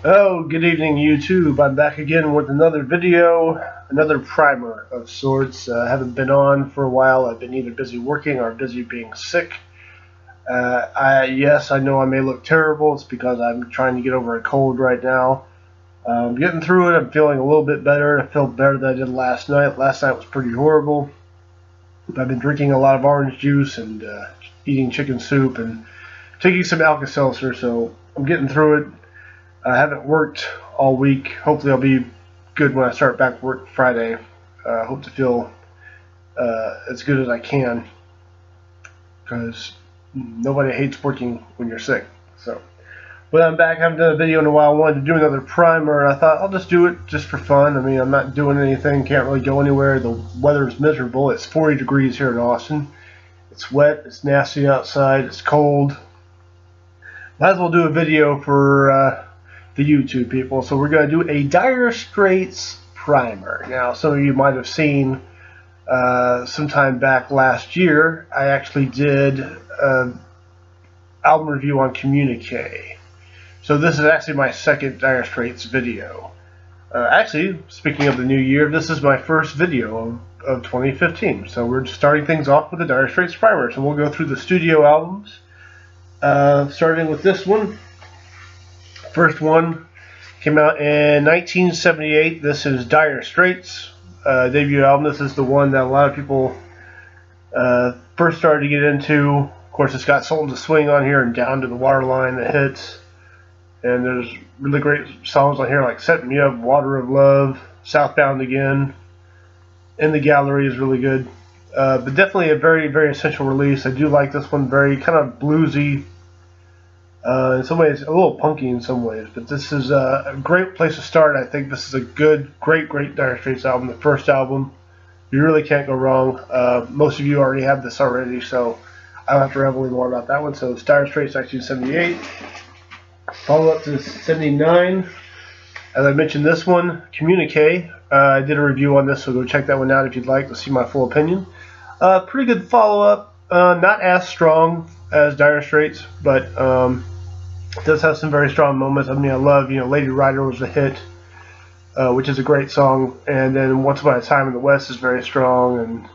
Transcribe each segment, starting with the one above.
Oh, good evening, YouTube. I'm back again with another video, another primer of sorts. I haven't been on for a while. I've been either busy working or busy being sick. Yes, I know I may look terrible. It's because I'm trying to get over a cold right now. I'm getting through it. I'm feeling a little bit better. I feel better than I did last night. Last night was pretty horrible. I've been drinking a lot of orange juice and eating chicken soup and taking some Alka-Seltzer, so I'm getting through it. I haven't worked all week. Hopefully I'll be good when I start back work Friday. I hope to feel as good as I can, because nobody hates working when you're sick. But I'm back. I haven't done a video in a while. I wanted to do another primer, and I thought I'll just do it just for fun. I mean, I'm not doing anything. Can't really go anywhere. The weather's miserable. It's 40 degrees here in Austin. It's wet. It's nasty outside. It's cold. Might as well do a video for the YouTube people. So we're going to do a Dire Straits primer. Now, some of you might have seen sometime back last year, I actually did an album review on Communique. So this is actually my second Dire Straits video. Actually, speaking of the new year, this is my first video of 2015. So we're starting things off with the Dire Straits primer. So we'll go through the studio albums, starting with this one. First one came out in 1978. This is Dire Straits' debut album. This is the one that a lot of people first started to get into. Of course, it's got Sultans of Swing on here and Down to the Waterline that hits. And there's really great songs on here like Set Me Up, Water of Love, Southbound Again. In the Gallery is really good. But definitely a very, very essential release. I do like this one. Very kind of bluesy. In some ways, a little punky in some ways, but this is a great place to start. I think this is a good, great Dire Straits album, the first album. You really can't go wrong. Most of you already have this already, so I don't have to ramble more about that one. So it's Dire Straits 1978. Follow up to 79. As I mentioned, this one, Communique. I did a review on this, so go check that one out if you'd like to see my full opinion. Pretty good follow-up. Not as strong as Dire Straits, but it does have some very strong moments. I mean, I love, Lady Rider was a hit, which is a great song, and then Once Upon a Time in the West is very strong, and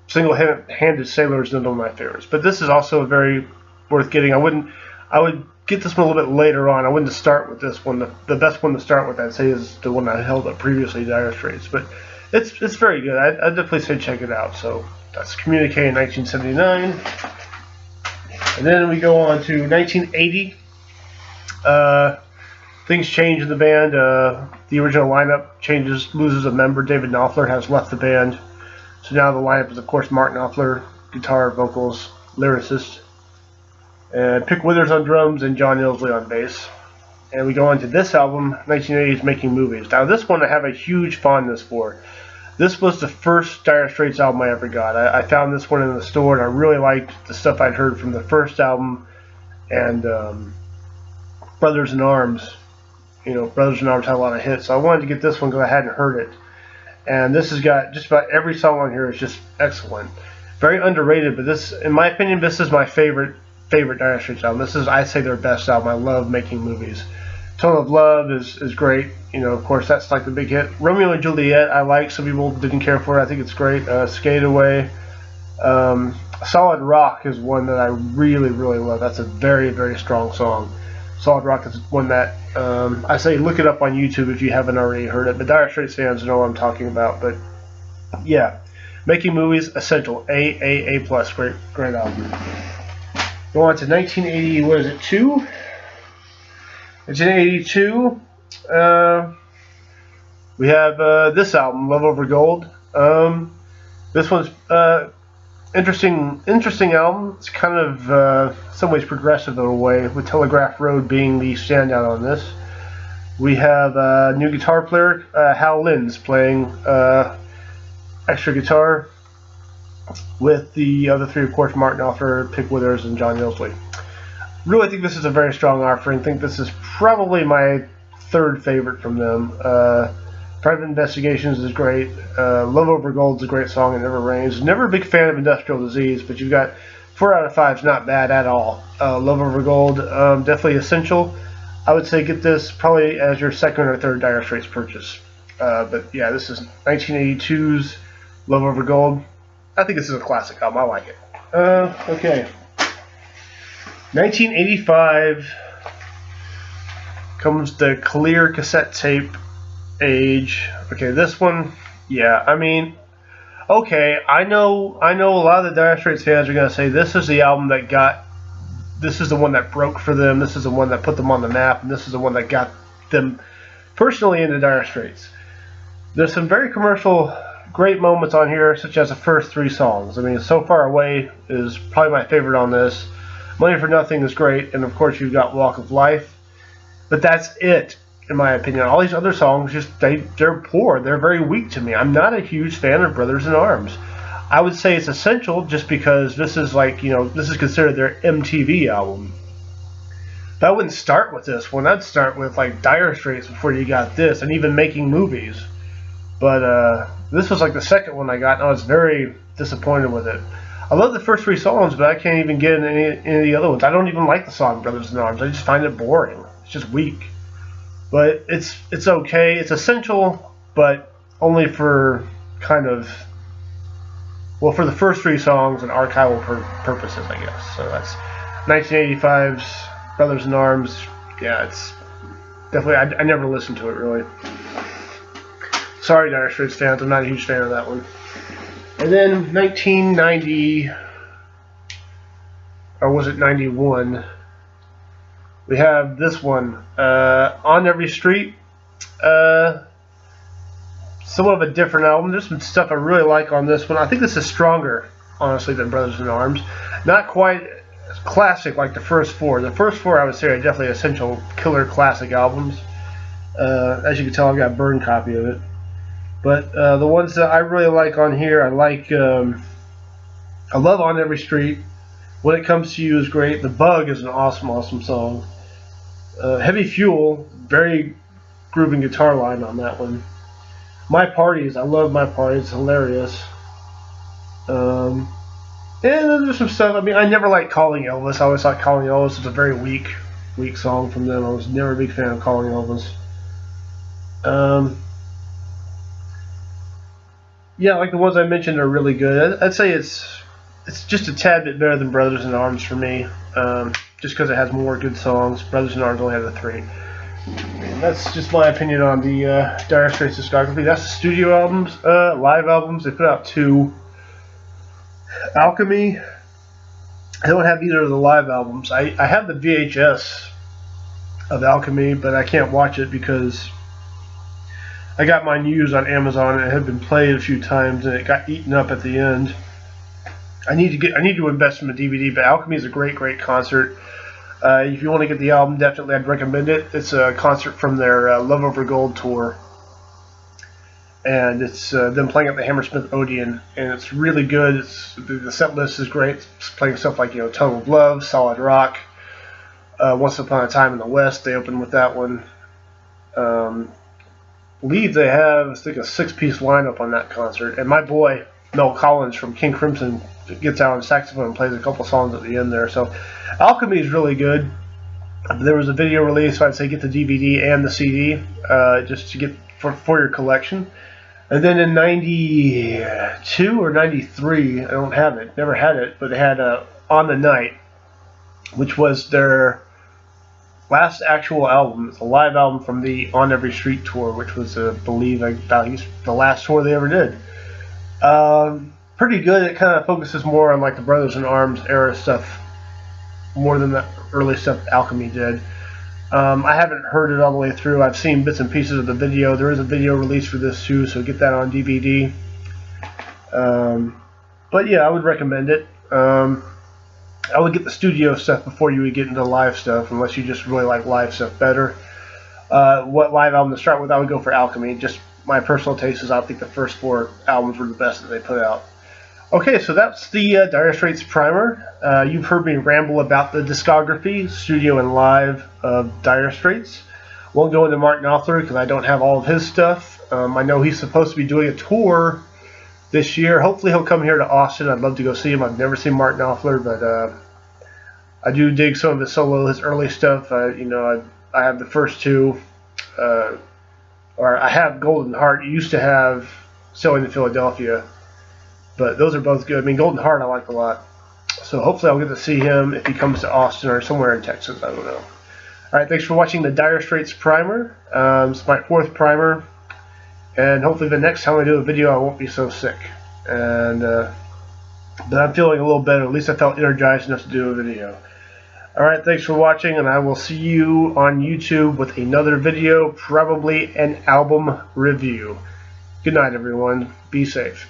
Single-Handed Sailor is one of my favorites. But this is also very worth getting. I would get this one a little bit later on. I wouldn't start with this one. The best one to start with, I'd say, is the one I held up previously, Dire Straits. But it's very good. I'd definitely say check it out. So that's Communique in 1979. And then we go on to 1980. Things change in the band. The original lineup changes, loses a member. David Knopfler has left the band. So now the lineup is, of course, Mark Knopfler, guitar, vocals, lyricist. And Pick Withers on drums and John Illsley on bass. And we go on to this album, 1980's Making Movies. Now this one I have a huge fondness for. This was the first Dire Straits album I ever got. I found this one in the store, and I really liked the stuff I'd heard from the first album. And Brothers in Arms. Brothers in Arms had a lot of hits. So I wanted to get this one because I hadn't heard it. And this has got just about every song on here is just excellent. Very underrated, but this, in my opinion, this is my favorite Dire Straits album. This is, I say, their best album. I love Making Movies. Tone of Love is great. Of course, that's like the big hit. Romeo and Juliet, I like. Some people didn't care for it. I think it's great. Skate Away. Solid Rock is one that I really, really love. That's a very, very strong song. Solid Rock is one that I say look it up on YouTube if you haven't already heard it. But Dire Straits fans know what I'm talking about. But yeah, Making Movies, essential. A+. Great album. Go on to 1980. What is it? 2. 1982, we have this album, Love Over Gold. This one's interesting album. It's kind of in some ways progressive in a way, with Telegraph Road being the standout on this. We have a new guitar player, Hal Linz, playing extra guitar, with the other three, of course, Mark Knopfler, Pick Withers, and John Illsley. Really think this is a very strong offering. I think this is probably my third favorite from them. Private Investigations is great. Love Over Gold is a great song. It Never Rains. Never a big fan of Industrial Disease, but you've got 4 out of 5 is not bad at all. Love Over Gold, definitely essential. I would say get this probably as your second or third Dire Straits purchase. But yeah, this is 1982's Love Over Gold. I think this is a classic album. I like it. Okay. 1985 comes the clear cassette tape age. Okay, this one, yeah, I mean, okay, I know a lot of the Dire Straits fans are going to say this is the album that this is the one that broke for them, this is the one that put them on the map, and this is the one that got them personally into Dire Straits. There's some very commercial, great moments on here, such as the first 3 songs. I mean, So Far Away is probably my favorite on this. Money for Nothing is great, and of course you've got Walk of Life. But that's it, in my opinion. All these other songs, they're poor. They're very weak to me. I'm not a huge fan of Brothers in Arms. I would say it's essential just because this is like, you know, this is considered their MTV album. But I wouldn't start with this one. I'd start with like Dire Straits before you got this, and even Making Movies. But this was like the second one I got, and I was very disappointed with it. I love the first 3 songs, but I can't even get in any of the other ones. I don't even like the song Brothers in Arms. I just find it boring. It's just weak. But it's okay. It's essential, but only for kind of, well, for the first 3 songs and archival purposes, I guess. So that's 1985's Brothers in Arms. Yeah, it's definitely, I never listened to it, really. Sorry, Dire Straits fans, I'm not a huge fan of that one. And then 1990, or was it 91? We have this one, On Every Street. Somewhat of a different album. There's some stuff I really like on this one. I think this is stronger, honestly, than Brothers in Arms. Not quite classic like the first 4. The first 4, I would say, are definitely essential killer classic albums. As you can tell, I've got a burned copy of it. But the ones that I really like on here, I love On Every Street. When It Comes to You is great. The Bug is an awesome, awesome song. Heavy Fuel, very grooving guitar line on that one. My Parties, I love My Parties, it's hilarious. And then there's some stuff, I mean, I never liked Calling Elvis. I always thought Calling Elvis was a very weak song from them. I was never a big fan of Calling Elvis. Yeah, like the ones I mentioned are really good. I'd say it's just a tad bit better than Brothers in Arms for me, just because it has more good songs. Brothers in Arms only have the 3. And that's just my opinion on the Dire Straits discography. That's the studio albums, live albums. They put out 2. Alchemy, I don't have either of the live albums. I have the VHS of Alchemy, but I can't watch it because I got mine used on Amazon and it had been played a few times and it got eaten up at the end. I need to invest in a DVD, but Alchemy is a great concert. If you want to get the album, definitely I'd recommend it. It's a concert from their Love Over Gold tour, and it's them playing at the Hammersmith Odeon, and it's really good. The set list is great. It's playing stuff like, you know, Total Love, Solid Rock, Once Upon a Time in the West. They open with that one. I believe they have, I think, a 6-piece lineup on that concert, and my boy Mel Collins from King Crimson gets out on saxophone and plays a couple songs at the end there. So Alchemy is really good. There was a video release, so I'd say get the DVD and the CD just to get for your collection. And then in 92 or 93, I don't have it, never had it, but they had On the Night, which was their last actual album. It's a live album from the On Every Street tour, which was, I believe, the last tour they ever did. Pretty good. It kind of focuses more on like the Brothers in Arms era stuff more than the early stuff Alchemy did. I haven't heard it all the way through. I've seen bits and pieces of the video. There is a video release for this too, so get that on DVD. But yeah, I would recommend it. I would get the studio stuff before you would get into live stuff, unless you just really like live stuff better. What live album to start with? I would go for Alchemy. Just my personal taste is I think the first 4 albums were the best that they put out. Okay, so that's the Dire Straits primer. You've heard me ramble about the discography, studio and live of Dire Straits. Won't go into Mark Knopfler because I don't have all of his stuff. I know he's supposed to be doing a tour this year. Hopefully he'll come here to Austin. I'd love to go see him. I've never seen Mark Knopfler, but I do dig some of his solo, his early stuff. I have the first two, or I have Golden Heart. Used to have Sailing to Philadelphia, but those are both good. I mean, Golden Heart I like a lot. So hopefully I'll get to see him if he comes to Austin or somewhere in Texas. I don't know. All right, thanks for watching the Dire Straits primer. It's my 4th primer, and hopefully the next time I do a video I won't be so sick. And but I'm feeling a little better. At least I felt energized enough to do a video. All right, thanks for watching, and I will see you on YouTube with another video, probably an album review. Good night, everyone. Be safe.